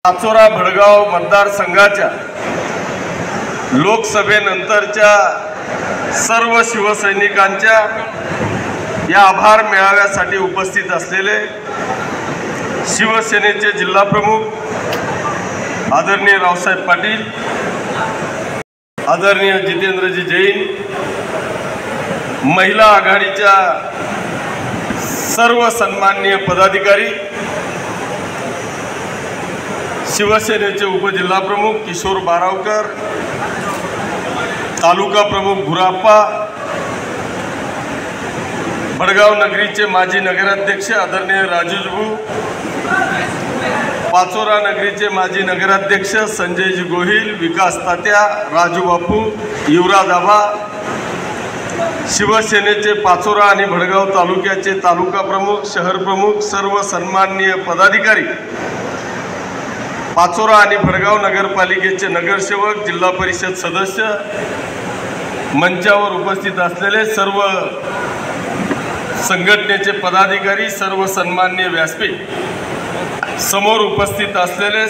पाचोरा भडगाव मतदारसंघाच्या लोकसभेनंतरच्या सर्व शिवसैनिकांच्या या आभार मेळाव्यासाठी उपस्थित असलेले शिवसेनेचे जिल्हा प्रमुख आदरणीय रावसाहेब पाटील, आदरणीय जितेंद्रजी जैन, महिला आघाडीच्या सर्व सन्माननीय पदाधिकारी, शिवसेनेचे उपजिल्हा प्रमुख किशोर बारावकर, तालुका प्रमुख गुराप्पा, भडगाव नगरीचे माजी नगराध्यक्ष आदरणीय राजूजबू, पाचोरा नगरीचे माजी नगराध्यक्ष संजयजी गोहिल, विकास तात्या, राजू बापू, युवराज आबा, शिवसेनेचे पाचोरा आणि भडगाव तालुक्याचे तालुका प्रमुख, शहर प्रमुख, सर्व सन्माननीय पदाधिकारी, पाचोरा आणि भडगाव नगरपालिकेचे नगरसेवक, जिल्हा परिषद सदस्य, मंचावर उपस्थित असलेले सर्व संघटनेचे पदाधिकारी, सर्व सन्माननीय व्यासपीठ, समोर उपस्थित असलेले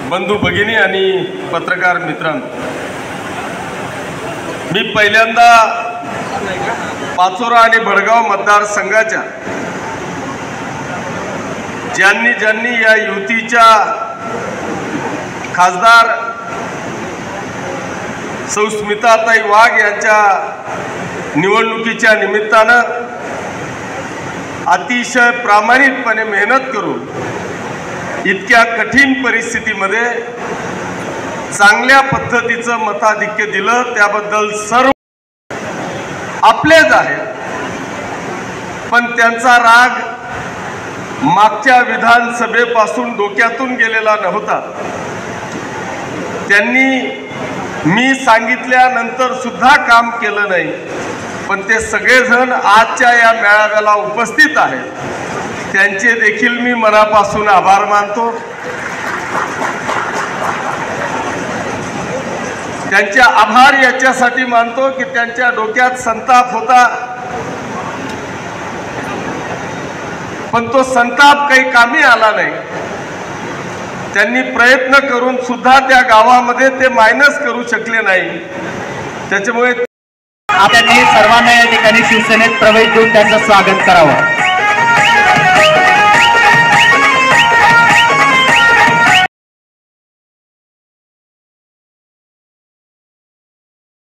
बंधू भगिनी आणि पत्रकार मित्रांनो, मी पहिल्यांदा पाचोरा आणि भडगाव मतदारसंघाच्या ज्यांनी या युतीच्या खासदार सौ स्मिताताई वाघ यांच्या निवडणुकीच्या निमित्तानं अतिशय प्रामाणिकपणे मेहनत करून इतक्या कठीण परिस्थितीमध्ये चांगल्या पद्धतीचं मताधिक्य दिलं, त्याबद्दल सर्व आपलेच आहेत. पण त्यांचा राग मागच्या विधानसभेपासून डोक्यातून गेलेला नव्हता. त्यांनी मी सांगितल्यानंतर सुद्धा काम केलं नाही, पण ते सगळेजण आजच्या या मेळाव्याला उपस्थित आहेत. त्यांचे देखील मी मनापासून आभार मानतो. त्यांचे आभार याच्यासाठी मानतो की त्यांच्या डोक्यात संताप होता, पण तो संताप काही कामी आला नाही. त्यांनी प्रयत्न करून सुद्धा त्या गावामध्ये ते मायनस करू शकले नाही. त्याच्यामुळे त्यांनी सर्वांना या ठिकाणी शिवसेनेत प्रवेश देऊन त्यांचं स्वागत करावं.